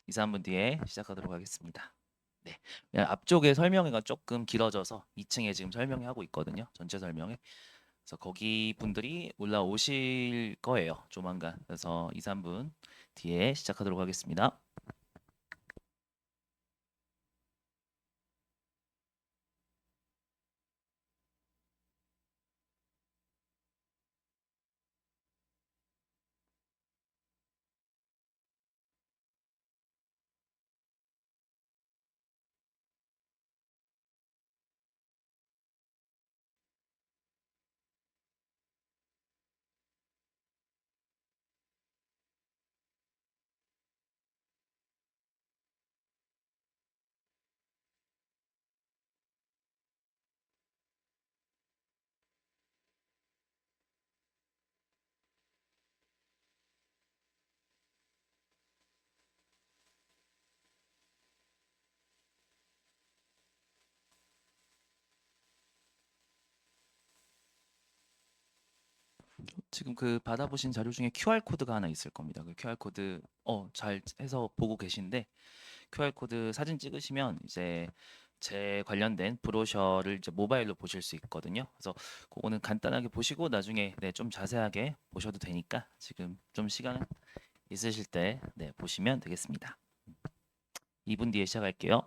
2, 3분 뒤에 시작하도록 하겠습니다. 네. 그냥 앞쪽에 설명회가 조금 길어져서 2층에 지금 설명회 하고 있거든요. 전체 설명회. 그래서 거기 분들이 올라오실 거예요. 조만간. 그래서 2, 3분 뒤에 시작하도록 하겠습니다. 지금 그 받아보신 자료 중에 QR 코드가 하나 있을 겁니다. 그 QR 코드 잘 해서 보고 계신데 QR 코드 사진 찍으시면 이제 제 관련된 브로셔를 이제 모바일로 보실 수 있거든요. 그래서 그거는 간단하게 보시고 나중에 좀 자세하게 보셔도 되니까 지금 좀 시간 있으실 때 보시면 되겠습니다. 2분 뒤에 시작할게요.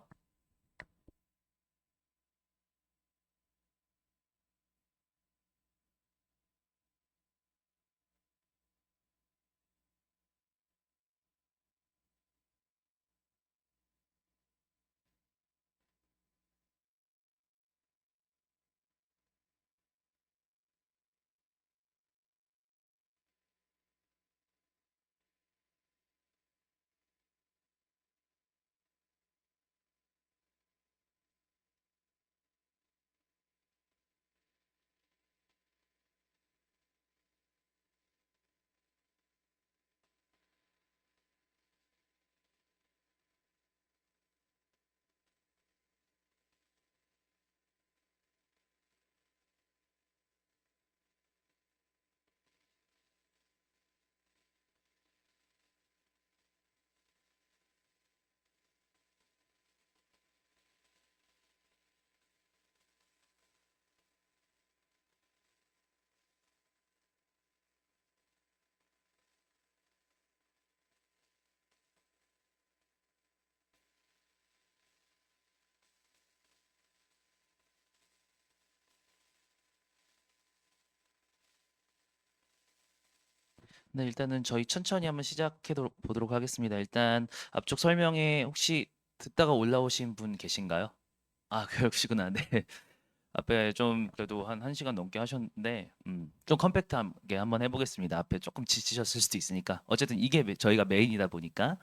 네, 일단은 저희 천천히 한번 시작해 보도록 하겠습니다. 일단 앞쪽 설명에 혹시 듣다가 올라오신 분 계신가요? 아, 그러시구나. 네. 앞에 좀 그래도 한 1시간 넘게 하셨는데 좀 컴팩트하게 한번 해보겠습니다. 앞에 조금 지치셨을 수도 있으니까. 어쨌든 이게 저희가 메인이다 보니까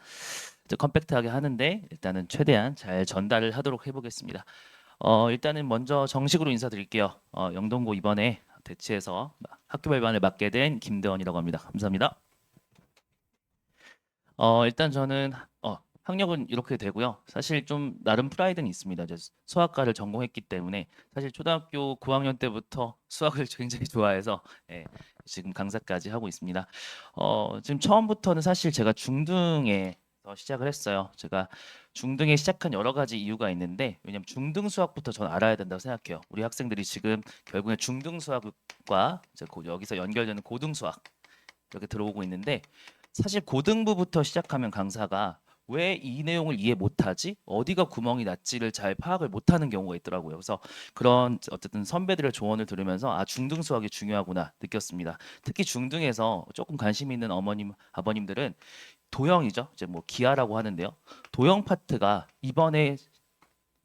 좀 컴팩트하게 하는데 일단은 최대한 잘 전달을 하도록 해보겠습니다. 일단은 먼저 정식으로 인사드릴게요. 영동고 이번에 대치해서 학교별반을 맡게 된 김대원이라고 합니다. 감사합니다. 일단 저는 학력은 이렇게 되고요. 사실 좀 나름 프라이드는 있습니다. 이제 수학과를 전공했기 때문에 사실 초등학교 9학년 때부터 수학을 굉장히 좋아해서 지금 강사까지 하고 있습니다. 지금 처음부터는 사실 제가 중등에 시작을 했어요. 제가 중등에 시작한 여러 가지 이유가 있는데 왜냐면 중등 수학부터 전 알아야 된다고 생각해요. 우리 학생들이 지금 결국에 중등 수학과 이제 여기서 연결되는 고등 수학 이렇게 들어오고 있는데 사실 고등부부터 시작하면 강사가 왜 이 내용을 이해 못하지? 어디가 구멍이 났지를 잘 파악을 못하는 경우가 있더라고요. 그래서 그런 어쨌든 선배들의 조언을 들으면서 중등 수학이 중요하구나 느꼈습니다. 특히 중등에서 조금 관심 있는 어머님, 아버님들은 도형이죠. 이제 뭐 기하라고 하는데요. 도형 파트가 이번에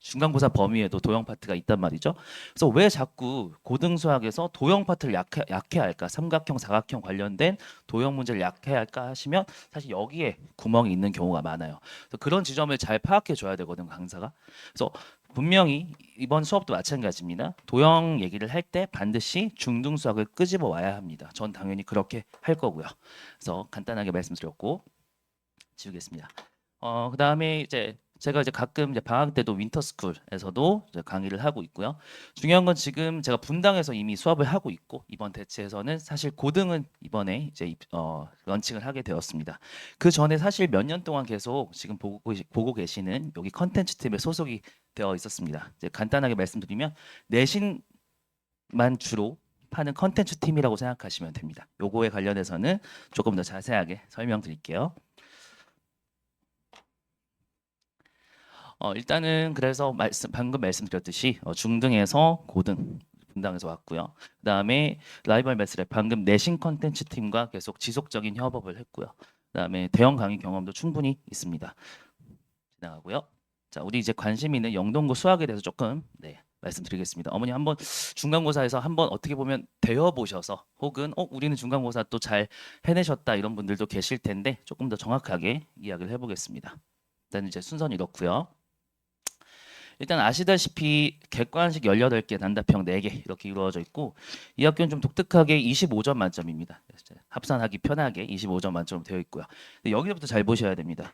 중간고사 범위에도 도형 파트가 있단 말이죠. 그래서 왜 자꾸 고등 수학에서 도형 파트를 약해 할까? 삼각형, 사각형 관련된 도형 문제를 약해 할까 하시면 사실 여기에 구멍이 있는 경우가 많아요. 그래서 그런 지점을 잘 파악해 줘야 되거든, 강사가. 그래서 분명히 이번 수업도 마찬가지입니다. 도형 얘기를 할 때 반드시 중등 수학을 끄집어 와야 합니다. 전 당연히 그렇게 할 거고요. 그래서 간단하게 말씀드렸고 지우겠습니다. 그다음에 이제 제가 이제 가끔 이제 방학 때도 윈터스쿨에서도 이제 강의를 하고 있고요. 중요한 건 지금 제가 분당에서 이미 수업을 하고 있고 이번 대치에서는 사실 고등은 이번에 이제 런칭을 하게 되었습니다. 그 전에 사실 몇 년 동안 계속 지금 보고 계시는 여기 컨텐츠 팀에 소속이 되어 있었습니다. 이제 간단하게 말씀드리면 내신만 주로 파는 컨텐츠 팀이라고 생각하시면 됩니다. 요거에 관련해서는 조금 더 자세하게 설명드릴게요. 일단은 그래서 방금 말씀드렸듯이 중등에서 고등 분당에서 왔고요. 그다음에 라이벌 매스랩 방금 내신 컨텐츠 팀과 계속 지속적인 협업을 했고요. 그다음에 대형 강의 경험도 충분히 있습니다. 지나가고요. 자, 우리 이제 관심 있는 영동고 수학에 대해서 조금 말씀드리겠습니다. 어머니 한번 중간고사에서 한번 어떻게 보면 되어 보셔서 혹은 우리는 중간고사 또 잘 해내셨다 이런 분들도 계실 텐데 조금 더 정확하게 이야기를 해보겠습니다. 일단 이제 순서는 이렇고요. 일단 아시다시피 객관식 18개, 단답형 4개 이렇게 이루어져 있고 이 학교는 좀 독특하게 25점 만점입니다. 합산하기 편하게 25점 만점으로 되어 있고요. 여기서부터 잘 보셔야 됩니다.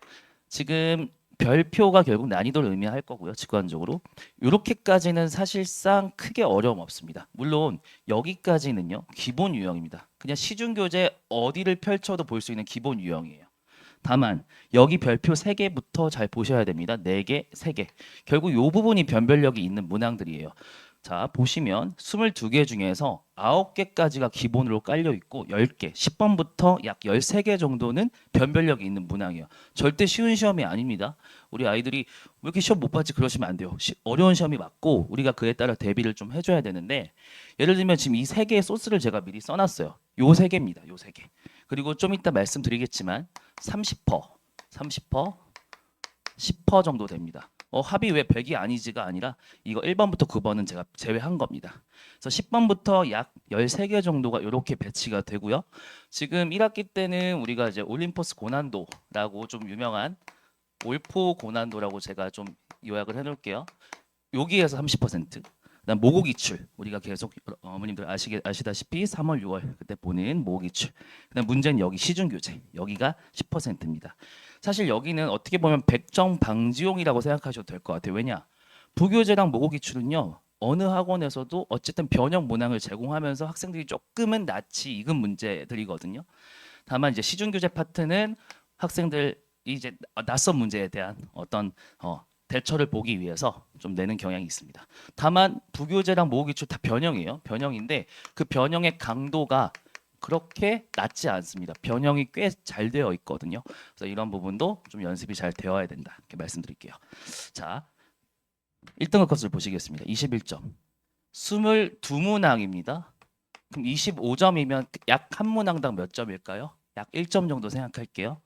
지금 별표가 결국 난이도를 의미할 거고요. 직관적으로 이렇게까지는 사실상 크게 어려움 없습니다. 물론 여기까지는요. 기본 유형입니다. 그냥 시중교재 어디를 펼쳐도 볼 수 있는 기본 유형이에요. 다만 여기 별표 3개부터 잘 보셔야 됩니다. 4개, 3개. 결국 이 부분이 변별력이 있는 문항들이에요. 자, 보시면 22개 중에서 9개까지가 기본으로 깔려 있고 10개, 10번부터 약 13개 정도는 변별력이 있는 문항이에요. 절대 쉬운 시험이 아닙니다. 우리 아이들이 왜 이렇게 시험 못 봤지 그러시면 안 돼요. 어려운 시험이 맞고 우리가 그에 따라 대비를 좀 해줘야 되는데 예를 들면 지금 이 3개의 소스를 제가 미리 써놨어요. 요 3개입니다. 요 3개. 그리고 좀 이따 말씀드리겠지만 30%, 30%, 10% 정도 됩니다. 합이 왜 100이 아니지가 아니라 이거 1번부터 9번은 제가 제외한 겁니다. 그래서 10번부터 약 13개 정도가 이렇게 배치가 되고요. 지금 1학기 때는 우리가 이제 올림포스 고난도라고 좀 유명한 올포 고난도라고 제가 좀 요약을 해놓을게요. 여기에서 30%. 그다음 모국이출 우리가 계속 어머님들 아시다시피 3월 6월 그때 보는 모국이출. 그다음 문제는 여기 시중교재 여기가 10%입니다. 사실 여기는 어떻게 보면 100점 방지용이라고 생각하셔도 될 것 같아요. 왜냐 부교재랑 모국이출은요 어느 학원에서도 어쨌든 변형 문항을 제공하면서 학생들이 조금은 낯이 익은 문제들이거든요. 다만 이제 시중교재 파트는 학생들이 이제 낯선 문제에 대한 어떤 대처를 보기 위해서 좀 내는 경향이 있습니다. 다만 부교재랑 모의기출 다 변형이에요. 변형인데 그 변형의 강도가 그렇게 낮지 않습니다. 변형이 꽤 잘 되어 있거든요. 그래서 이런 부분도 좀 연습이 잘 되어야 된다. 이렇게 말씀드릴게요. 자, 1등급 컷을 보시겠습니다. 21점. 22문항입니다. 그럼 25점이면 약 한 문항당 몇 점일까요? 약 1점 정도 생각할게요.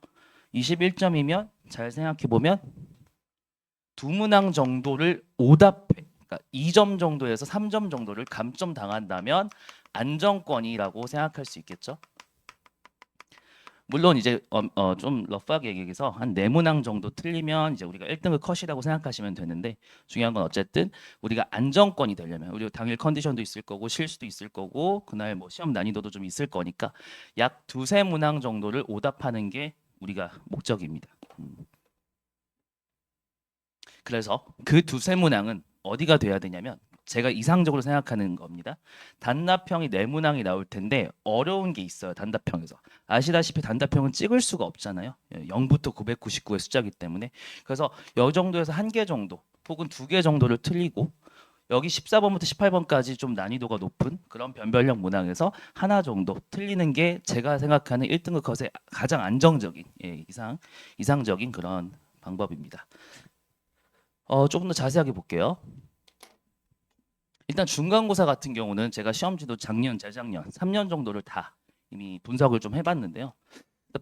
21점이면 잘 생각해 보면 두 문항 정도를 오답해. 그러니까 2점 정도에서 3점 정도를 감점 당한다면 안정권이라고 생각할 수 있겠죠. 물론 이제 좀 러프하게 얘기해서 한 4문항 정도 틀리면 이제 우리가 1등급 컷이라고 생각하시면 되는데 중요한 건 어쨌든 우리가 안정권이 되려면 우리 당일 컨디션도 있을 거고 실수도 있을 거고 그날 뭐 시험 난이도도 좀 있을 거니까 약 2~3문항 정도를 오답하는 게 우리가 목적입니다. 그래서 그 2~3문항은 어디가 돼야 되냐면 제가 이상적으로 생각하는 겁니다. 단답형이 4문항이 나올 텐데 어려운 게 있어요. 단답형에서. 아시다시피 단답형은 찍을 수가 없잖아요. 0부터 999의 숫자이기 때문에. 그래서 이 정도에서 1개 정도 혹은 2개 정도를 틀리고 여기 14번부터 18번까지 좀 난이도가 높은 그런 변별력 문항에서 하나 정도 틀리는 게 제가 생각하는 1등급 컷의 가장 안정적인 이상적인 그런 방법입니다. 조금 더 자세하게 볼게요. 일단 중간고사 같은 경우는 제가 시험지도 작년, 재작년 3년 정도를 다 이미 분석을 좀 해봤는데요.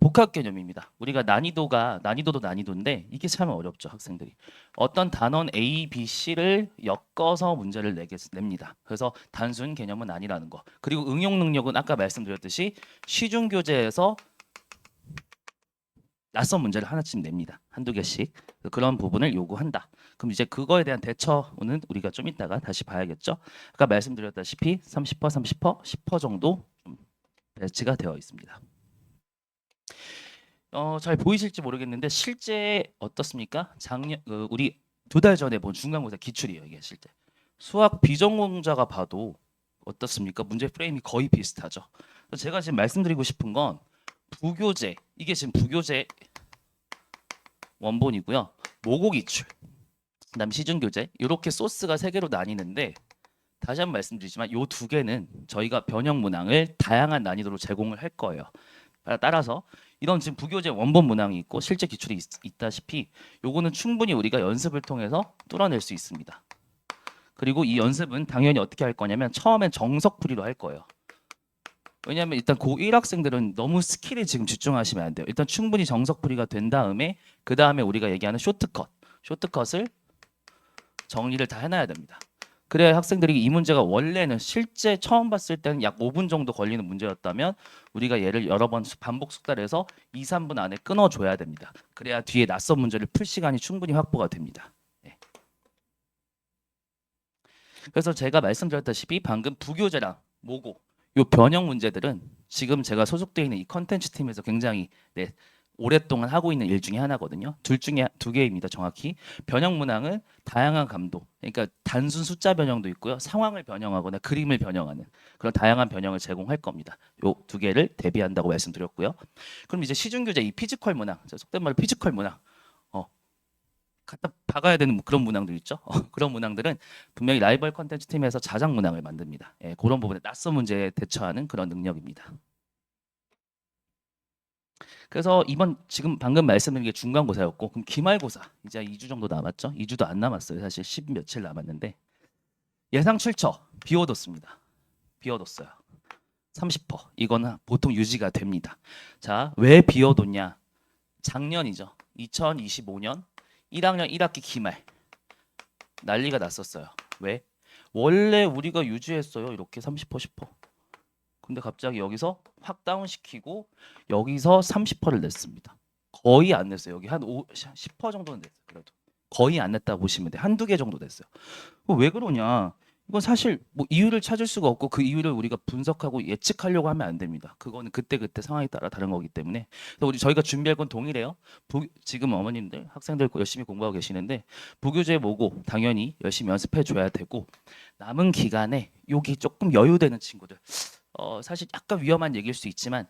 복합 개념입니다. 우리가 난이도도 난이도인데 이게 참 어렵죠 학생들이. 어떤 단원 A, B, C를 엮어서 문제를 냅니다. 그래서 단순 개념은 아니라는 거. 그리고 응용 능력은 아까 말씀드렸듯이 시중 교재에서 낯선 문제를 하나씩 냅니다. 한두 개씩. 그런 부분을 요구한다. 그럼 이제 그거에 대한 대처는 우리가 좀 이따가 다시 봐야겠죠. 아까 말씀드렸다시피 30%, 30%, 10% 정도 좀 배치가 되어 있습니다. 잘 보이실지 모르겠는데 실제 어떻습니까? 작년 우리 2달 전에 본 중간고사 기출이에요. 이게 실제 수학 비전공자가 봐도 어떻습니까? 문제 프레임이 거의 비슷하죠. 그래서 제가 지금 말씀드리고 싶은 건 부교재, 이게 지금 부교재 원본이고요. 모고 기출, 그다음 시중 교재, 이렇게 소스가 세 개로 나뉘는데 다시 한번 말씀드리지만 요 두 개는 저희가 변형 문항을 다양한 난이도로 제공을 할 거예요. 따라서 이런 지금 부교재 원본 문항이 있고 실제 기출이 있다시피 요거는 충분히 우리가 연습을 통해서 뚫어낼 수 있습니다. 그리고 이 연습은 당연히 어떻게 할 거냐면 처음엔 정석풀이로 할 거예요. 왜냐하면 일단 고1 학생들은 너무 스킬에 지금 집중하시면 안 돼요. 일단 충분히 정석풀이가 된 다음에 그 다음에 우리가 얘기하는 쇼트컷을 정리를 다 해놔야 됩니다. 그래야 학생들이 이 문제가 원래는 실제 처음 봤을 때는 약 5분 정도 걸리는 문제였다면 우리가 얘를 여러 번 반복 숙달해서 2, 3분 안에 끊어줘야 됩니다. 그래야 뒤에 낯선 문제를 풀 시간이 충분히 확보가 됩니다. 네. 그래서 제가 말씀드렸다시피 방금 부교재랑 모고 요 변형 문제들은 지금 제가 소속되어 있는 이 컨텐츠 팀에서 굉장히 오랫동안 하고 있는 일 중에 하나거든요. 둘 중에 두 개입니다. 정확히 변형 문항은 다양한 감도, 그러니까 단순 숫자 변형도 있고요. 상황을 변형하거나 그림을 변형하는 그런 다양한 변형을 제공할 겁니다. 요 두 개를 대비한다고 말씀드렸고요. 그럼 이제 시중 교재 이 피지컬 문항, 속된 말로 피지컬 문항, 갖다 박아야 되는 그런 문항들 있죠. 그런 문항들은 분명히 라이벌 컨텐츠 팀에서 자작 문항을 만듭니다. 그런 부분에 낯선 문제에 대처하는 그런 능력입니다. 그래서 이번 지금 방금 말씀드린 게 중간고사였고 그럼 기말고사 이제 2주 정도 남았죠. 2주도 안 남았어요. 사실 10 며칠 남았는데 예상 출처 비워뒀습니다. 비워뒀어요. 30%. 이거는 보통 유지가 됩니다. 자, 왜 비워뒀냐? 작년이죠. 2025년 1학년 1학기 기말 난리가 났었어요. 왜? 원래 우리가 유지했어요. 이렇게 30% 10%. 근데 갑자기 여기서 확 다운시키고 여기서 30%를 냈습니다. 거의 안 냈어요. 여기 한 10% 정도는 냈어요. 그래도 거의 안 냈다 보시면 돼요. 한두 개 정도 냈어요. 왜 그러냐? 이건 사실 뭐 이유를 찾을 수가 없고 그 이유를 우리가 분석하고 예측하려고 하면 안 됩니다. 그거는 그때그때 상황에 따라 다른 거기 때문에. 그래서 저희가 준비할 건 동일해요. 지금 어머님들 학생들 열심히 공부하고 계시는데 부교재 모고 당연히 열심히 연습해 줘야 되고 남은 기간에 여기 조금 여유되는 친구들 사실 약간 위험한 얘기일 수 있지만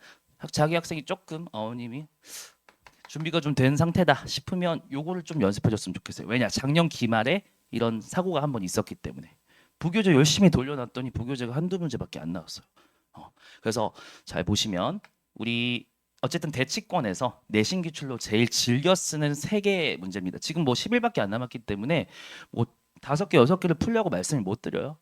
자기 학생이 조금 어머님이 준비가 좀 된 상태다 싶으면 요거를 좀 연습해 줬으면 좋겠어요. 왜냐? 작년 기말에 이런 사고가 한번 있었기 때문에 부교재 열심히 돌려놨더니 부교재가 한두 문제밖에 안 나왔어요. 그래서 잘 보시면 우리 어쨌든 대치권에서 내신 기출로 제일 즐겨 쓰는 세 개의 문제입니다. 지금 뭐 10일밖에 안 남았기 때문에 뭐 5개, 6개를 풀려고 말씀을 못 드려요.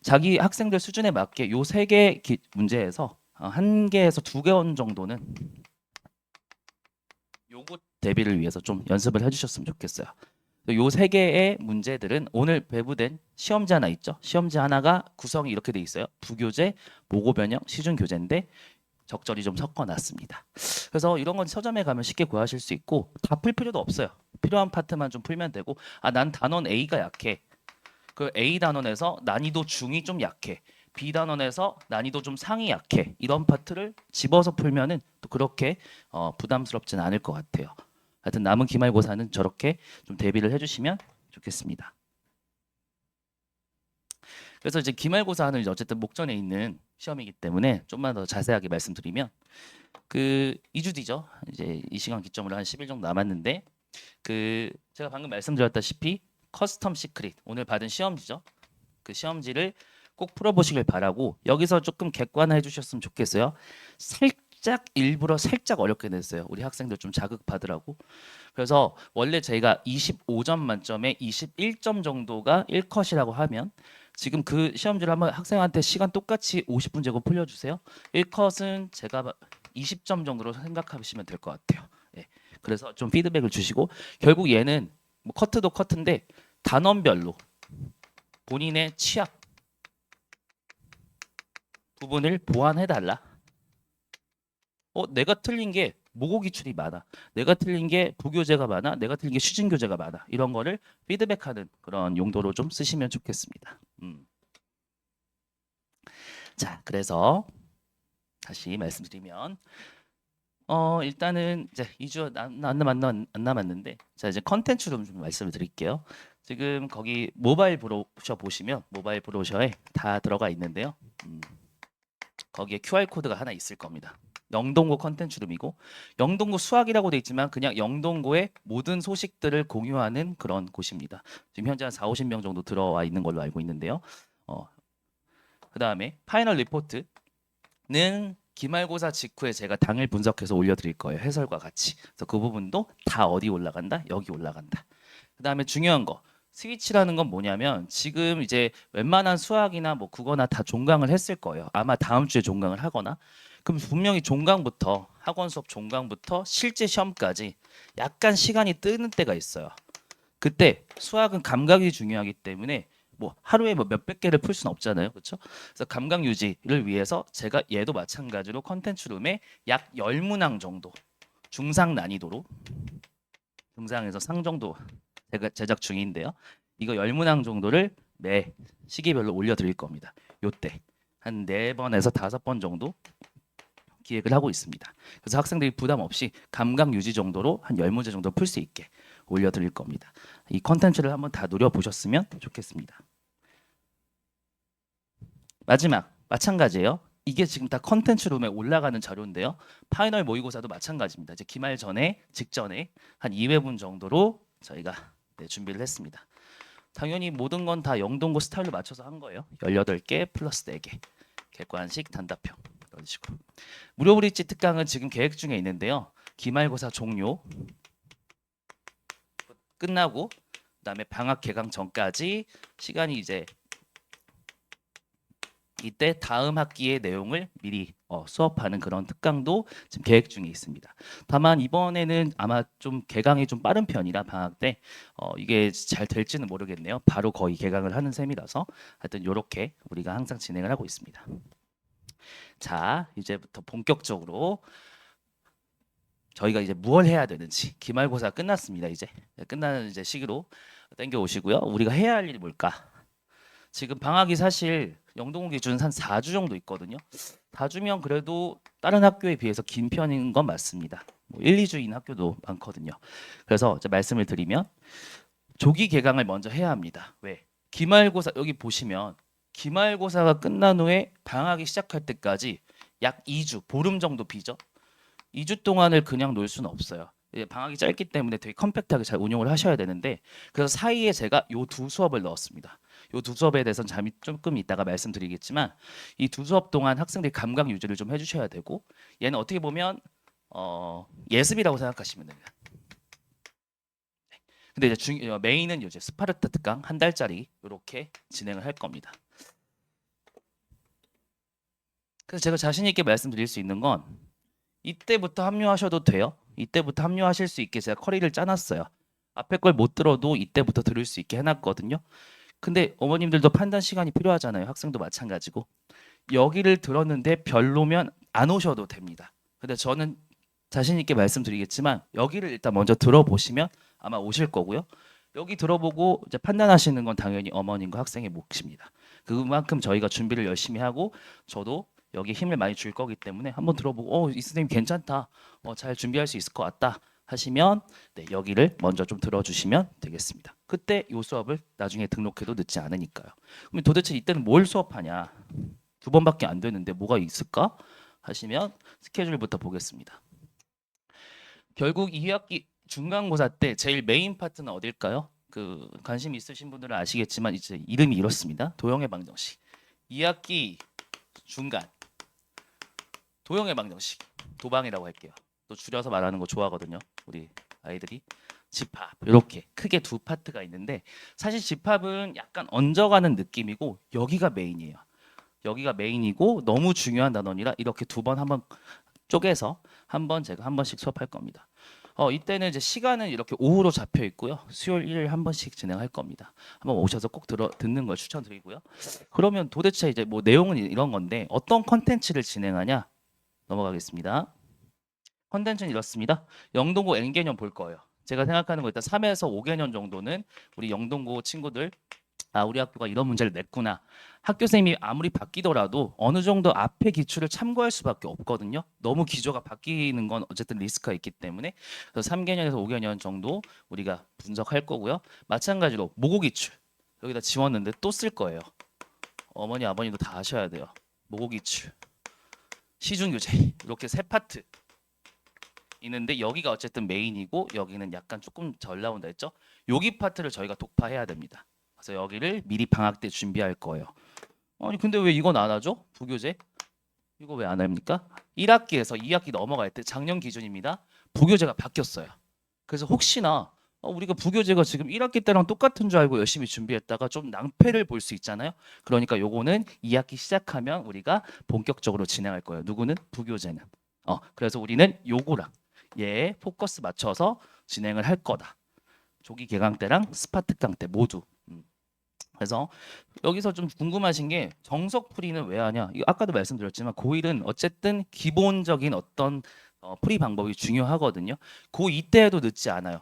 자기 학생들 수준에 맞게 요 세 개 문제에서 한 개에서 두 개 원 정도는 요것 대비를 위해서 좀 연습을 해주셨으면 좋겠어요. 요 세 개의 문제들은 오늘 배부된 시험지 하나 있죠. 시험지 하나가 구성이 이렇게 돼 있어요. 부교재, 모고변형, 시중교재인데 적절히 좀 섞어놨습니다. 그래서 이런 건 서점에 가면 쉽게 구하실 수 있고 다 풀 필요도 없어요. 필요한 파트만 좀 풀면 되고 난 단원 A가 약해. 그 A 단원에서 난이도 중이 좀 약해. B 단원에서 난이도 좀 상이 약해. 이런 파트를 집어서 풀면은 또 그렇게 부담스럽진 않을 것 같아요. 하여튼 남은 기말고사는 저렇게 좀 대비를 해주시면 좋겠습니다. 그래서 이제 기말고사는 이제 어쨌든 목전에 있는 시험이기 때문에 좀만 더 자세하게 말씀드리면 그 2주 뒤죠. 이제 이 시간 기점으로 한 10일 정도 남았는데 그 제가 방금 말씀드렸다시피 커스텀 시크릿 오늘 받은 시험지죠. 그 시험지를 꼭 풀어보시길 바라고 여기서 조금 객관화해 주셨으면 좋겠어요. 살짝 일부러 살짝 어렵게 냈어요. 우리 학생들 좀 자극 받으라고. 그래서 원래 저희가 25점 만점에 21점 정도가 1컷이라고 하면 지금 그 시험지를 한번 학생한테 시간 똑같이 50분 재고 풀려주세요. 1컷은 제가 20점 정도로 생각하시면 될 것 같아요. 예. 그래서 좀 피드백을 주시고 결국 얘는 뭐 커트도 커트인데 단원별로 본인의 취약 부분을 보완해달라. 내가 틀린 게 모고 기출이 많아. 내가 틀린 게 부교재가 많아. 내가 틀린 게 시중교재가 많아. 이런 거를 피드백하는 그런 용도로 좀 쓰시면 좋겠습니다. 자, 그래서 다시 말씀드리면 일단은 이제 2주 안 남았는데 자 이제 컨텐츠로 좀 말씀을 드릴게요. 지금 거기 모바일 브로셔 보시면 모바일 브로셔에 다 들어가 있는데요. 거기에 QR 코드가 하나 있을 겁니다. 영동고 컨텐츠룸이고 영동고 수학이라고 돼 있지만 그냥 영동고의 모든 소식들을 공유하는 그런 곳입니다. 지금 현재 한 4, 50명 정도 들어와 있는 걸로 알고 있는데요. 그다음에 파이널 리포트는 기말고사 직후에 제가 당일 분석해서 올려드릴 거예요. 해설과 같이. 그래서 그 부분도 다 어디 올라간다? 여기 올라간다. 그다음에 중요한 거. 스위치라는 건 뭐냐면 지금 이제 웬만한 수학이나 뭐 국어나 다 종강을 했을 거예요. 아마 다음 주에 종강을 하거나 그럼 분명히 종강부터 학원 수업 종강부터 실제 시험까지 약간 시간이 뜨는 때가 있어요. 그때 수학은 감각이 중요하기 때문에 뭐 하루에 뭐 몇백 개를 풀 수는 없잖아요. 그렇죠? 그래서 감각 유지를 위해서 제가 얘도 마찬가지로 컨텐츠룸에 약 10문항 정도 중상 난이도로 중상에서 상 정도 제가 제작 중인데요. 이거 10문항 정도를 매 시기별로 올려드릴 겁니다. 요때 한 4번에서 5번 정도 기획을 하고 있습니다. 그래서 학생들이 부담 없이 감각 유지 정도로 한 10문제 정도 풀 수 있게 올려드릴 겁니다. 이 컨텐츠를 한번 다 노려보셨으면 좋겠습니다. 마지막 마찬가지예요. 이게 지금 다 컨텐츠룸에 올라가는 자료인데요. 파이널 모의고사도 마찬가지입니다. 이제 기말 전에 직전에 한 2회분 정도로 저희가 준비를 했습니다. 당연히 모든 건 다 영동고 스타일로 맞춰서 한 거예요. 18개 플러스 4개. 객관식 단답형 이런 식으로. 무료 브릿지 특강은 지금 계획 중에 있는데요. 기말고사 종료 끝나고 그다음에 방학 개강 전까지 시간이 이제 이때 다음 학기의 내용을 미리 수업하는 그런 특강도 지금 계획 중에 있습니다. 다만 이번에는 아마 좀 개강이 좀 빠른 편이라 방학 때 이게 잘 될지는 모르겠네요. 바로 거의 개강을 하는 셈이라서 하여튼 이렇게 우리가 항상 진행을 하고 있습니다. 자, 이제부터 본격적으로 저희가 이제 무엇 해야 되는지 기말고사 끝났습니다. 이제 끝나는 이제 시기로 땡겨 오시고요. 우리가 해야 할 일이 뭘까? 지금 방학이 사실 영동고 기준 한 4주 정도 있거든요. 4주면 그래도 다른 학교에 비해서 긴 편인 건 맞습니다. 뭐 1, 2주인 학교도 많거든요. 그래서 이제 말씀을 드리면 조기 개강을 먼저 해야 합니다. 왜? 기말고사 여기 보시면 기말고사가 끝난 후에 방학이 시작할 때까지 약 2주, 보름 정도 비죠. 2주 동안을 그냥 놀 수는 없어요. 방학이 짧기 때문에 되게 컴팩트하게 잘 운용을 하셔야 되는데 그래서 사이에 제가 요 두 수업을 넣었습니다. 요 두 수업에 대해서는 잠이 조금 이따가 말씀드리겠지만 이 두 수업 동안 학생들이 감각 유지를 좀 해주셔야 되고 얘는 어떻게 보면 예습이라고 생각하시면 됩니다. 근데 이제 메인은 이제 스파르타 특강 한 달짜리 이렇게 진행을 할 겁니다. 그래서 제가 자신 있게 말씀드릴 수 있는 건 이때부터 합류하셔도 돼요. 이때부터 합류하실 수 있게 제가 커리를 짜놨어요. 앞에 걸 못 들어도 이때부터 들을 수 있게 해놨거든요. 근데 어머님들도 판단 시간이 필요하잖아요. 학생도 마찬가지고. 여기를 들었는데 별로면 안 오셔도 됩니다. 근데 저는 자신 있게 말씀드리겠지만 여기를 일단 먼저 들어보시면 아마 오실 거고요. 여기 들어보고 이제 판단하시는 건 당연히 어머님과 학생의 몫입니다. 그만큼 저희가 준비를 열심히 하고 저도 여기 힘을 많이 줄 거기 때문에 한번 들어보고 이 선생님 괜찮다. 잘 준비할 수 있을 것 같다. 하시면 여기를 먼저 좀 들어주시면 되겠습니다. 그때 이 수업을 나중에 등록해도 늦지 않으니까요. 그럼 도대체 이때는 뭘 수업하냐? 2번밖에 안 되는데 뭐가 있을까? 하시면 스케줄부터 보겠습니다. 결국 2학기 중간고사 때 제일 메인 파트는 어딜까요? 그 관심 있으신 분들은 아시겠지만 이제 이름이 이렇습니다. 도형의 방정식. 2학기 중간 도형의 방정식. 도방이라고 할게요. 또 줄여서 말하는 거 좋아하거든요. 우리 아이들이. 집합 이렇게 크게 두 파트가 있는데 사실 집합은 약간 얹어가는 느낌이고 여기가 메인이에요. 여기가 메인이고 너무 중요한 단원이라 이렇게 두 번 한번 쪼개서 한번 제가 한 번씩 수업할 겁니다. 이때는 이제 시간은 이렇게 오후로 잡혀 있고요. 수요일 일요일 한 번씩 진행할 겁니다. 한번 오셔서 꼭 듣는 걸 추천드리고요. 그러면 도대체 이제 뭐 내용은 이런 건데 어떤 컨텐츠를 진행하냐 넘어가겠습니다. 컨텐츠는 이렇습니다. 영동고 N개념 볼 거예요. 제가 생각하는 거 일단 3에서 5개년 정도는 우리 영동고 친구들 아, 우리 학교가 이런 문제를 냈구나. 학교 선생님이 아무리 바뀌더라도 어느 정도 앞에 기출을 참고할 수밖에 없거든요. 너무 기조가 바뀌는 건 어쨌든 리스크가 있기 때문에 그래서 3개년에서 5개년 정도 우리가 분석할 거고요. 마찬가지로 모국 기출 여기다 지웠는데 또 쓸 거예요. 어머니 아버님도 다 아셔야 돼요. 모국 기출, 시중 교재 이렇게 세 파트 있는데 여기가 어쨌든 메인이고 여기는 약간 조금 덜 나온다 했죠. 여기 파트를 저희가 독파해야 됩니다. 그래서 여기를 미리 방학 때 준비할 거예요. 아니 근데 왜 이건 안 하죠? 부교재 이거 왜 안 합니까? 1학기에서 2학기 넘어갈 때 작년 기준입니다. 부교재가 바뀌었어요. 그래서 혹시나 우리가 부교재가 지금 1학기 때랑 똑같은 줄 알고 열심히 준비했다가 좀 낭패를 볼 수 있잖아요. 그러니까 요거는 2학기 시작하면 우리가 본격적으로 진행할 거예요. 누구는? 부교재는. 그래서 우리는 요거랑 얘 포커스 맞춰서 진행을 할 거다. 조기 개강 때랑 스파특강 때 모두. 그래서 여기서 좀 궁금하신 게 정석풀이는 왜 하냐? 이거 아까도 말씀드렸지만 고1은 어쨌든 기본적인 어떤 풀이 방법이 중요하거든요. 고2 때에도 늦지 않아요.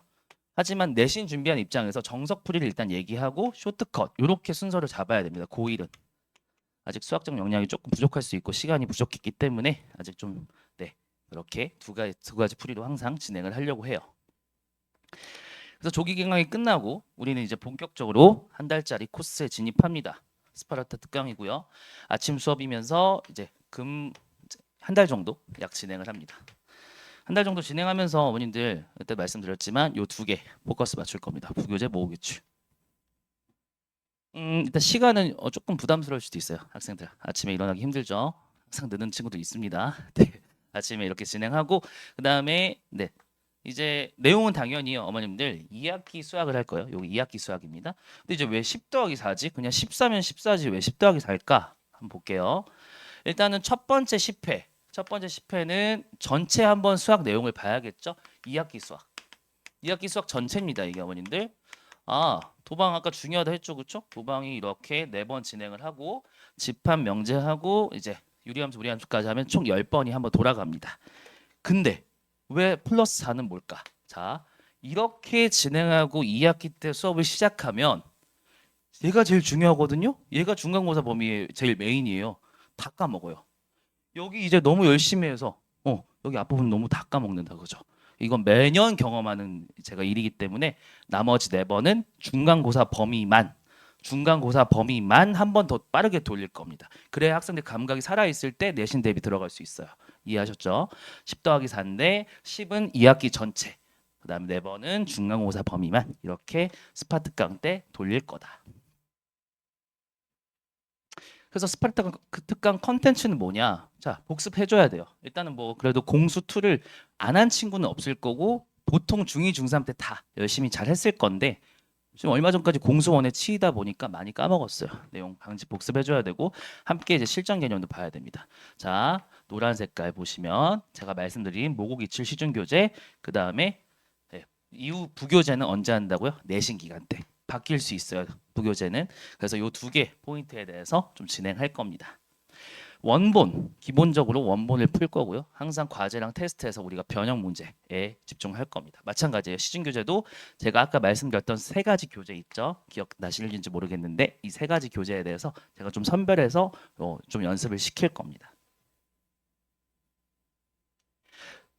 하지만 내신 준비한 입장에서 정석풀이를 일단 얘기하고 쇼트컷 이렇게 순서를 잡아야 됩니다. 고1은 아직 수학적 역량이 조금 부족할 수 있고 시간이 부족했기 때문에 아직 좀 이렇게 두 가지 풀이로 항상 진행을 하려고 해요. 그래서 조기 개강이 끝나고 우리는 이제 본격적으로 한 달짜리 코스에 진입합니다. 스파르타 특강이고요. 아침 수업이면서 이제 한 달 정도 약 진행을 합니다. 한 달 정도 진행하면서 어머님들 그때 말씀드렸지만 요 두 개 포커스 맞출 겁니다. 부교재, 모의기출. 일단 시간은 조금 부담스러울 수도 있어요. 학생들 아침에 일어나기 힘들죠. 항상 늦는 친구도 있습니다. 네. 아침에 이렇게 진행하고 그 다음에 이제 내용은 당연히 어머님들 2학기 수학을 할 거예요. 여기 2학기 수학입니다. 근데 이제 왜 10 더하기 4지? 그냥 14면 14지 왜 10 더하기 4일까? 한번 볼게요. 일단은 첫 번째 10회. 첫 번째 10회는 전체 한번 수학 내용을 봐야겠죠? 2학기 수학. 2학기 수학 전체입니다. 이게 어머님들. 도방 아까 중요하다 했죠. 그쵸? 도방이 이렇게 4번 진행을 하고 집합 명제하고 이제 유리함수 무리함수까지 하면 총 10번이 한번 돌아갑니다. 근데 왜 플러스 4는 뭘까? 자, 이렇게 진행하고 2학기 때 수업을 시작하면 얘가 제일 중요하거든요. 얘가 중간고사 범위의 제일 메인이에요. 다 까먹어요. 여기 이제 너무 열심히 해서 여기 앞부분 너무 다 까먹는다 그죠? 이건 매년 경험하는 제가 일이기 때문에 나머지 4번은 중간고사 범위만 한 번 더 빠르게 돌릴 겁니다. 그래야 학생들 감각이 살아있을 때 내신 대비 들어갈 수 있어요. 이해하셨죠? 10 더하기 4인데 10은 2학기 전체 그 다음에 4번은 중간고사 범위만 이렇게 스파특강 때 돌릴 거다. 그래서 스파르타 특강 컨텐츠는 뭐냐? 자, 복습해줘야 돼요. 일단은 뭐 그래도 공수 2를 안 한 친구는 없을 거고 보통 중2, 중3 때 다 열심히 잘 했을 건데 지금 얼마 전까지 공수 1에 치이다 보니까 많이 까먹었어요. 내용 방지 복습해줘야 되고 함께 이제 실전 개념도 봐야 됩니다. 자, 노란 색깔 보시면 제가 말씀드린 모국 이출 시중 교재 그 다음에 이후 부교재는 언제 한다고요? 내신 기간 때. 바뀔 수 있어요. 부교재는. 그래서 요 두 개 포인트에 대해서 좀 진행할 겁니다. 원본, 기본적으로 원본을 풀 거고요. 항상 과제랑 테스트에서 우리가 변형 문제에 집중할 겁니다. 마찬가지예요. 시중 교재도 제가 아까 말씀드렸던 3가지 교재 있죠. 기억나실지 모르겠는데 이 3가지 교재에 대해서 제가 좀 선별해서 좀 연습을 시킬 겁니다.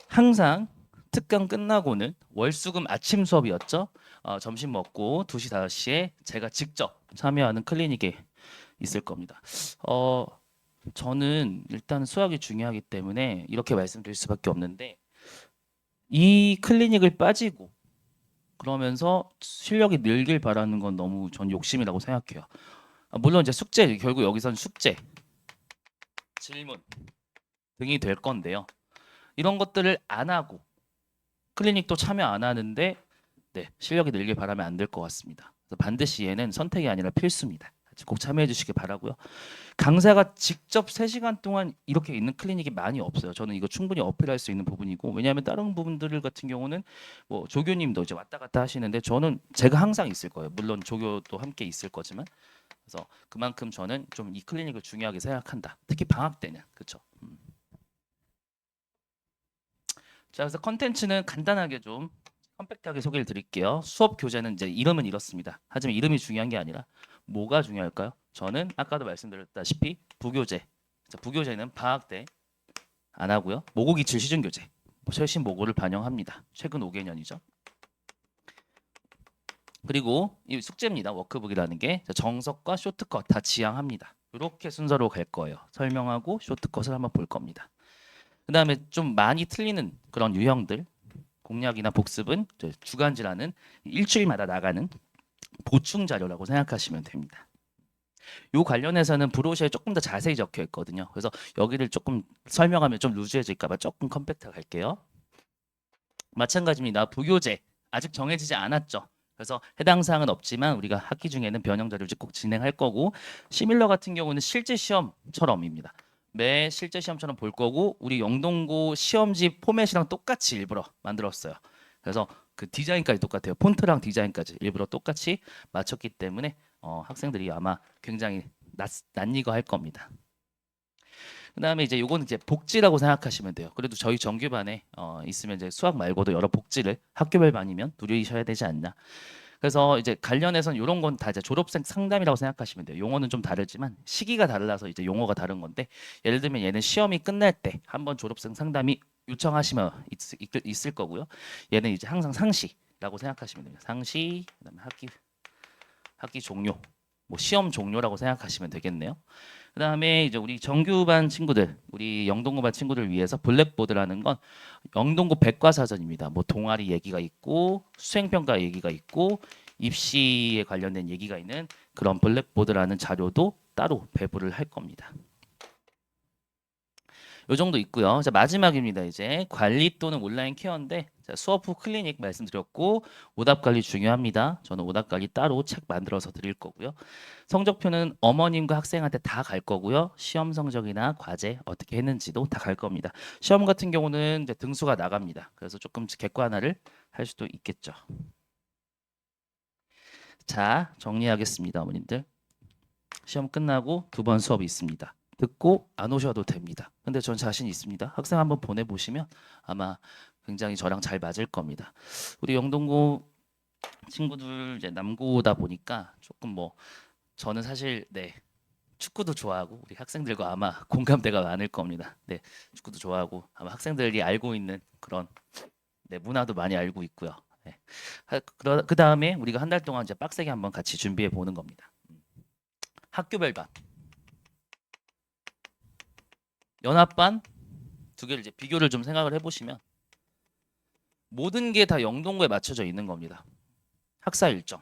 항상 특강 끝나고는 월수금 아침 수업이었죠. 점심 먹고 2시, 5시에 제가 직접 참여하는 클리닉에 있을 겁니다. 저는 일단 수학이 중요하기 때문에 이렇게 말씀드릴 수밖에 없는데 이 클리닉을 빠지고 그러면서 실력이 늘길 바라는 건 너무 전 욕심이라고 생각해요. 물론 이제 숙제, 결국 여기선 숙제, 질문 등이 될 건데요. 이런 것들을 안 하고 클리닉도 참여 안 하는데 실력이 늘길 바라면 안 될 것 같습니다. 그래서 반드시 얘는 선택이 아니라 필수입니다. 꼭 참여해 주시기 바라고요. 강사가 직접 3시간 동안 이렇게 있는 클리닉이 많이 없어요. 저는 이거 충분히 어필할 수 있는 부분이고 왜냐하면 다른 부분들 같은 경우는 뭐 조교님도 이제 왔다 갔다 하시는데 저는 제가 항상 있을 거예요. 물론 조교도 함께 있을 거지만 그래서 그만큼 저는 좀 이 클리닉을 중요하게 생각한다. 특히 방학 때는 그렇죠. 자, 그래서 컨텐츠는 간단하게 좀 컴팩트하게 소개를 드릴게요. 수업 교재는 이제 이름은 이렇습니다. 하지만 이름이 중요한 게 아니라 뭐가 중요할까요? 저는 아까도 말씀드렸다시피 부교재. 자, 부교재는 방학 때 안 하고요. 모국이출 시중교재. 최신 모고를 반영합니다. 최근 5개년이죠. 그리고 이 숙제입니다. 워크북이라는 게 정석과 쇼트컷 다 지향합니다. 이렇게 순서로 갈 거예요. 설명하고 쇼트컷을 한번 볼 겁니다. 그 다음에 좀 많이 틀리는 그런 유형들 공략이나 복습은 주간지라는 일주일마다 나가는 보충 자료라고 생각하시면 됩니다. 요 관련해서는 브로셔에 조금 더 자세히 적혀 있거든요. 그래서 여기를 조금 설명하면 좀 루즈해질까 봐 조금 컴팩트 할게요. 마찬가지입니다. 부교재 아직 정해지지 않았죠. 그래서 해당 사항은 없지만 우리가 학기 중에는 변형 자료를 꼭 진행할 거고 시밀러 같은 경우는 실제 시험처럼입니다. 매 실제 시험처럼 볼 거고 우리 영동고 시험지 포맷이랑 똑같이 일부러 만들었어요. 그래서 그 디자인까지 똑같아요. 폰트랑 디자인까지 일부러 똑같이 맞췄기 때문에 학생들이 아마 굉장히 낯익어 할 겁니다. 그다음에 이제 요거는 이제 복지라고 생각하시면 돼요. 그래도 저희 정규반에 있으면 이제 수학 말고도 여러 복지를 학교별 반이면 누리셔야 되지 않나. 그래서 이제 관련해서는 이런 건 다 이제 졸업생 상담이라고 생각하시면 돼요. 용어는 좀 다르지만 시기가 달라서 이제 용어가 다른 건데 예를 들면 얘는 시험이 끝날 때 한번 졸업생 상담이 요청하시면 있을 거고요. 얘는 이제 항상 상시라고 생각하시면 됩니다. 상시 그다음에 학기 종료 뭐 시험 종료라고 생각하시면 되겠네요. 그다음에 이제 우리 정규반 친구들, 우리 영동고반 친구들 위해서 블랙보드라는 건 영동고 백과사전입니다. 뭐 동아리 얘기가 있고 수행평가 얘기가 있고 입시에 관련된 얘기가 있는 그런 블랙보드라는 자료도 따로 배부를 할 겁니다. 요 정도 있고요. 자, 마지막입니다. 이제 관리 또는 온라인 케어인데 자, 수업 후 클리닉 말씀드렸고 오답 관리 중요합니다. 저는 오답 관리 따로 책 만들어서 드릴 거고요. 성적표는 어머님과 학생한테 다 갈 거고요. 시험 성적이나 과제 어떻게 했는지도 다 갈 겁니다. 시험 같은 경우는 이제 등수가 나갑니다. 그래서 조금 객관화를 할 수도 있겠죠. 자, 정리하겠습니다, 어머님들. 시험 끝나고 2번 수업이 있습니다. 듣고 안 오셔도 됩니다. 근데 전 자신 있습니다. 학생 한번 보내보시면 아마 굉장히 저랑 잘 맞을 겁니다. 우리 영동고 친구들 이제 남고다 보니까 조금 뭐 저는 사실 네 축구도 좋아하고 우리 학생들과 아마 공감대가 많을 겁니다. 네 축구도 좋아하고 아마 학생들이 알고 있는 그런 네, 문화도 많이 알고 있고요. 네. 그 다음에 우리가 한 달 동안 이제 빡세게 한번 같이 준비해 보는 겁니다. 학교별 반, 연합반 두 개를 이제 비교를 좀 생각을 해보시면 모든 게 다 영동고에 맞춰져 있는 겁니다. 학사 일정,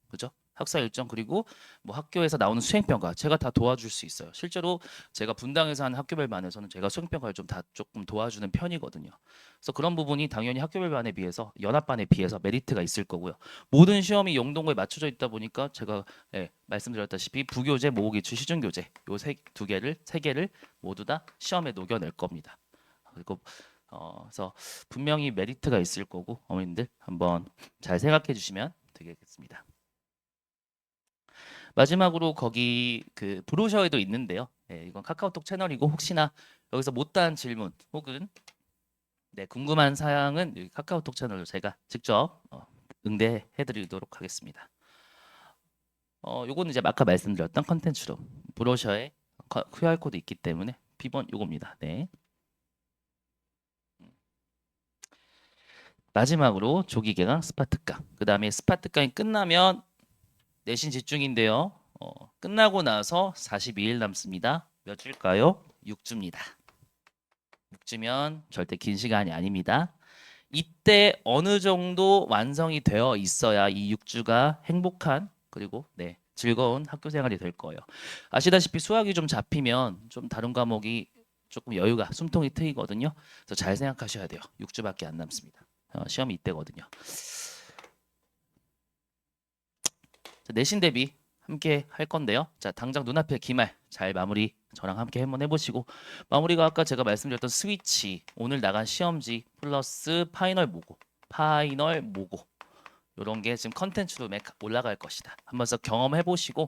그죠? 학사 일정 그리고 뭐 학교에서 나오는 수행평가 제가 다 도와줄 수 있어요. 실제로 제가 분당에서 하는 학교별 반에서는 제가 수행평가를 좀 다 조금 도와주는 편이거든요. 그래서 그런 부분이 당연히 학교별 반에 비해서 연합반에 비해서 메리트가 있을 거고요. 모든 시험이 영동고에 맞춰져 있다 보니까 제가 말씀드렸다시피 부교재, 모의기출, 시중교재 요 두 개를 세 개를 모두 다 시험에 녹여낼 겁니다. 그리고 그래서 분명히 메리트가 있을 거고 어머님들 한번 잘 생각해 주시면 되겠습니다. 마지막으로 거기 그 브로셔에도 있는데요. 네, 이건 카카오톡 채널이고 혹시나 여기서 못다한 질문 혹은 네, 궁금한 사항은 여기 카카오톡 채널로 제가 직접 응대해 드리도록 하겠습니다. 요거는 이제 아까 말씀드렸던 컨텐츠로 브로셔에 QR 코드 있기 때문에 비번 요겁니다. 네. 마지막으로 조기개강 스파트강. 그 다음에 스파트강이 끝나면 내신 집중인데요. 끝나고 나서 42일 남습니다. 몇 주일까요? 6주입니다. 6주면 절대 긴 시간이 아닙니다. 이때 어느 정도 완성이 되어 있어야 이 6주가 행복한 그리고 네, 즐거운 학교 생활이 될 거예요. 아시다시피 수학이 좀 잡히면 좀 다른 과목이 조금 여유가 숨통이 트이거든요. 그래서 잘 생각하셔야 돼요. 6주밖에 안 남습니다. 시험이 이때거든요. 자, 내신 대비 함께 할 건데요. 자, 당장 눈앞에 기말 잘 마무리 저랑 함께 한번 해보시고 마무리가 아까 제가 말씀드렸던 스위치 오늘 나간 시험지 플러스 파이널 모고 이런 게 지금 컨텐츠로 올라갈 것이다. 한번 더 경험해 보시고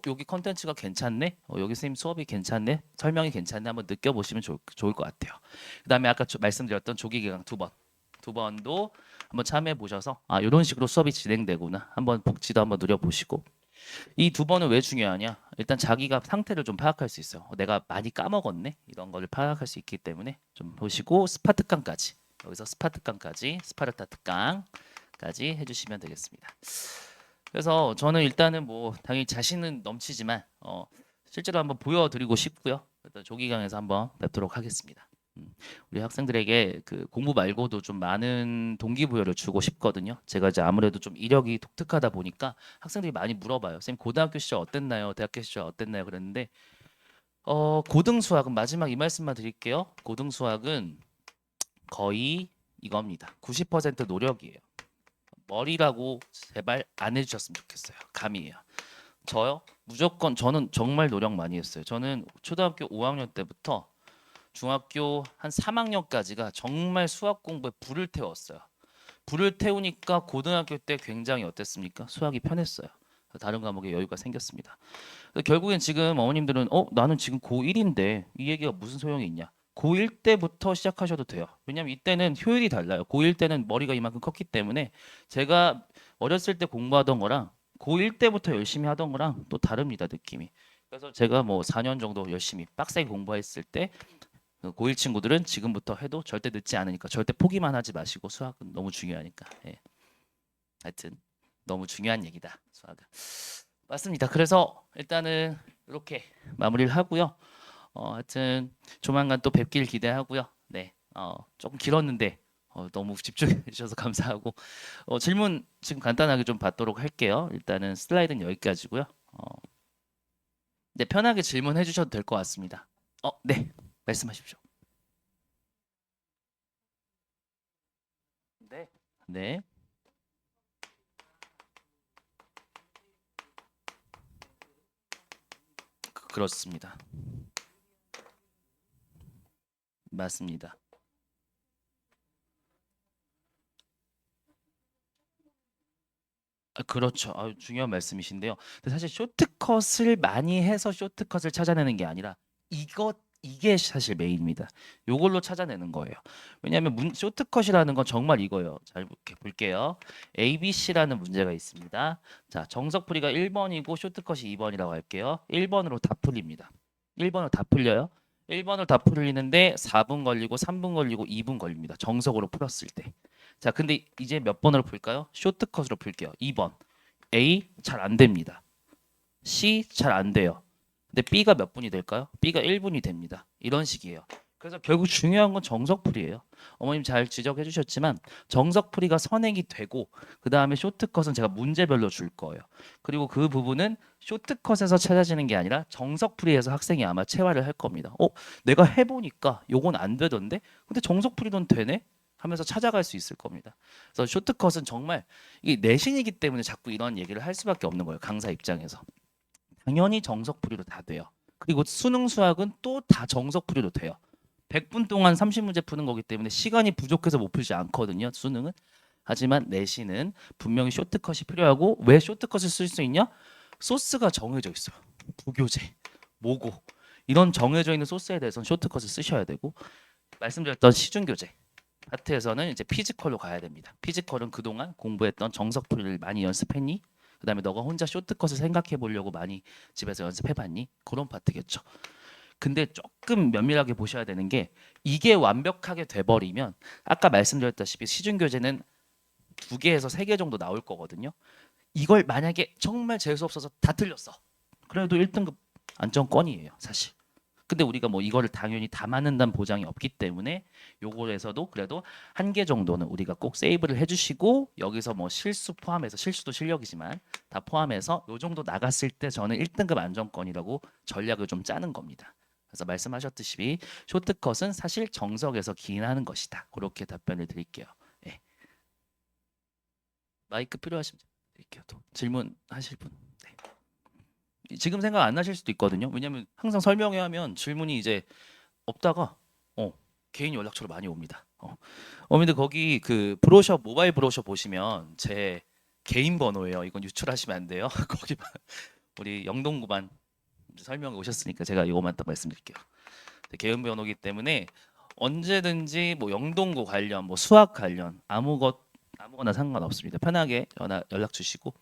여기 컨텐츠가 괜찮네. 여기 선생님 수업이 괜찮네. 설명이 괜찮네. 한번 느껴보시면 좋을 것 같아요. 그 다음에 아까 말씀드렸던 조기개강 2번. 2번도 한번 참여해 보셔서 이런 식으로 수업이 진행되구나. 한번 복지도 한번 누려보시고 이 두 번은 왜 중요하냐? 일단 자기가 상태를 좀 파악할 수 있어요. 내가 많이 까먹었네? 이런 거를 파악할 수 있기 때문에 좀 보시고 스파 특강까지 여기서 스파 특강까지 스파르타 특강까지 해주시면 되겠습니다. 그래서 저는 일단은 뭐 당연히 자신은 넘치지만 실제로 한번 보여드리고 싶고요. 일단 조기강에서 한번 뵙도록 하겠습니다. 우리 학생들에게 그 공부 말고도 좀 많은 동기부여를 주고 싶거든요. 제가 이제 아무래도 좀 이력이 독특하다 보니까 학생들이 많이 물어봐요. 쌤 고등학교 시절 어땠나요? 대학교 시절 어땠나요? 그랬는데 고등 수학은 마지막 이 말씀만 드릴게요. 고등 수학은 거의 이겁니다. 90% 노력이에요. 머리라고 제발 안 해주셨으면 좋겠어요. 감이에요. 저요? 무조건 저는 정말 노력 많이 했어요. 저는 초등학교 5학년 때부터 중학교 한 3학년까지가 정말 수학 공부에 불을 태웠어요. 불을 태우니까 고등학교 때 굉장히 어땠습니까? 수학이 편했어요. 다른 과목에 여유가 생겼습니다. 결국엔 지금 어머님들은 나는 지금 고1인데 이 얘기가 무슨 소용이 있냐? 고1 때부터 시작하셔도 돼요. 왜냐면 이때는 효율이 달라요. 고1 때는 머리가 이만큼 컸기 때문에 제가 어렸을 때 공부하던 거랑 고1 때부터 열심히 하던 거랑 또 다릅니다, 느낌이. 그래서 제가 뭐 4년 정도 열심히 빡세게 공부했을 때 고1 친구들은 지금부터 해도 절대 늦지 않으니까 절대 포기만 하지 마시고 수학은 너무 중요하니까. 예. 하여튼 너무 중요한 얘기다. 수학은. 맞습니다. 그래서 일단은 이렇게 마무리를 하고요. 하여튼 조만간 또 뵙길 기대하고요. 네. 조금 길었는데 너무 집중해 주셔서 감사하고 질문 지금 간단하게 좀 받도록 할게요. 일단은 슬라이드는 여기까지고요. 네, 편하게 질문해 주셔도 될 것 같습니다. 네. 말씀하십시오. 네. 네. 그렇습니다. 맞습니다. 그렇죠. 중요한 말씀이신데요. 근데 사실 쇼트컷을 많이 해서 쇼트컷을 찾아내는 게 아니라 이게 사실 메인입니다. 요걸로 찾아내는 거예요. 왜냐하면 쇼트컷이라는 건 정말 이거예요. 잘 볼게요. ABC라는 문제가 있습니다. 자, 정석풀이가 1번이고 쇼트컷이 2번이라고 할게요. 1번으로 다 풀립니다. 1번으로 다 풀려요. 1번을 다 풀리는데 4분 걸리고 3분 걸리고 2분 걸립니다. 정석으로 풀었을 때. 자, 근데 이제 몇 번으로 풀까요? 쇼트컷으로 풀게요. 2번. A 잘 안 됩니다. C 잘 안 돼요. 근데 B가 몇 분이 될까요? B가 1분이 됩니다. 이런 식이에요. 그래서 결국 중요한 건 정석풀이에요. 어머님 잘 지적해 주셨지만 정석풀이가 선행이 되고 그 다음에 쇼트컷은 제가 문제별로 줄 거예요. 그리고 그 부분은 쇼트컷에서 찾아지는 게 아니라 정석풀이에서 학생이 아마 체화를 할 겁니다. 내가 해보니까 요건 안 되던데? 근데 정석풀이는 되네? 하면서 찾아갈 수 있을 겁니다. 그래서 쇼트컷은 정말 이 내신이기 때문에 자꾸 이런 얘기를 할 수밖에 없는 거예요. 강사 입장에서. 당연히 정석풀이로 다 돼요. 그리고 수능 수학은 또 다 정석풀이로 돼요. 100분 동안 30문제 푸는 거기 때문에 시간이 부족해서 못 풀지 않거든요. 수능은. 하지만 내신은 분명히 쇼트컷이 필요하고 왜 쇼트컷을 쓸 수 있냐? 소스가 정해져 있어요. 부교재, 모고 이런 정해져 있는 소스에 대해서는 쇼트컷을 쓰셔야 되고 말씀드렸던 시중교재 파트에서는 이제 피지컬로 가야 됩니다. 피지컬은 그동안 공부했던 정석풀이를 많이 연습했니? 그다음에 너가 혼자 쇼트컷을 생각해 보려고 많이 집에서 연습해 봤니? 그런 파트겠죠. 근데 조금 면밀하게 보셔야 되는 게 이게 완벽하게 돼 버리면 아까 말씀드렸다시피 시중 교재는 2개에서 3개 정도 나올 거거든요. 이걸 만약에 정말 재수 없어서 다 틀렸어. 그래도 1등급 안정권이에요, 사실. 근데 우리가 뭐 이거를 당연히 다 맞는다는 보장이 없기 때문에 요거에서도 그래도 1개 정도는 우리가 꼭 세이브를 해주시고 여기서 뭐 실수 포함해서 실수도 실력이지만 다 포함해서 요 정도 나갔을 때 저는 1등급 안정권이라고 전략을 좀 짜는 겁니다. 그래서 말씀하셨듯이 쇼트컷은 사실 정석에서 기인하는 것이다. 그렇게 답변을 드릴게요. 네. 마이크 필요하시면 드릴게요. 또 질문하실 분. 네. 지금 생각 안 나실 수도 있거든요. 왜냐면 항상 설명회 하면 질문이 이제 없다가 개인 연락처로 많이 옵니다. 어머님들 거기 그 브로셔 모바일 브로셔 보시면 제 개인 번호예요. 이건 유출하시면 안 돼요. 거기 우리 영동구반 설명에 오셨으니까 제가 이거만 딱 말씀드릴게요. 개인 번호기 때문에 언제든지 뭐 영동구 관련, 뭐 수학 관련 아무거나 상관없습니다. 편하게 연락 주시고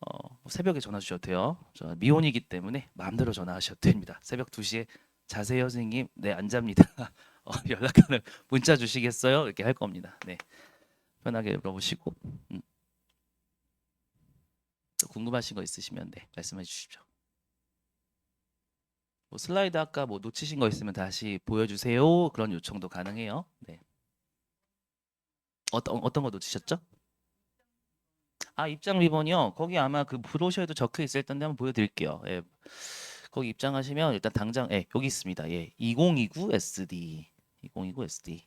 뭐 새벽에 전화 주셔도 돼요. 저 미혼이기 때문에 마음대로 전화하셔도 됩니다. 새벽 2시에 자세요 선생님. 네, 안 잡니다. 연락하는 문자 주시겠어요? 이렇게 할 겁니다. 네, 편하게 물어보시고 또 궁금하신 거 있으시면 네, 말씀해 주십시오. 뭐 슬라이드 아까 뭐 놓치신 거 있으면 다시 보여주세요. 그런 요청도 가능해요. 네. 어떤 거 놓치셨죠? 아, 입장 리본이요. 거기 아마 그 브로셔에도 적혀 있을 텐데 한번 보여드릴게요. 예. 거기 입장하시면 일단 당장 예, 여기 있습니다. 예, 2029 SD, 2029 SD.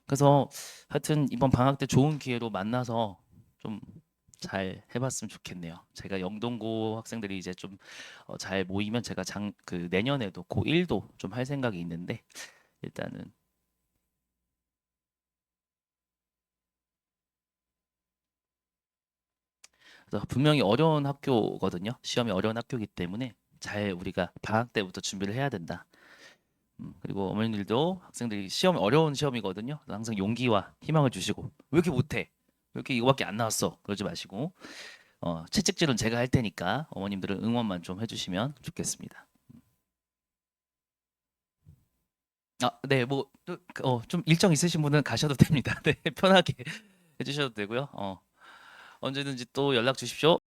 그래서 하여튼 이번 방학 때 좋은 기회로 만나서 좀 잘 해봤으면 좋겠네요. 제가 영동고 학생들이 이제 좀 잘 모이면 제가 그 내년에도 고1도 좀 할 생각이 있는데 일단은 그래서 분명히 어려운 학교거든요. 시험이 어려운 학교이기 때문에 잘 우리가 방학 때부터 준비를 해야 된다. 그리고 어머님들도 학생들이 시험 어려운 시험이거든요. 그래서 항상 용기와 희망을 주시고 왜 이렇게 못해? 왜 이렇게 이거밖에 안 나왔어? 그러지 마시고 채찍질은 제가 할 테니까 어머님들은 응원만 좀 해주시면 좋겠습니다. 아, 네, 뭐 좀 일정 있으신 분은 가셔도 됩니다. 네, 편하게 해주셔도 되고요. 언제든지 또 연락 주십시오.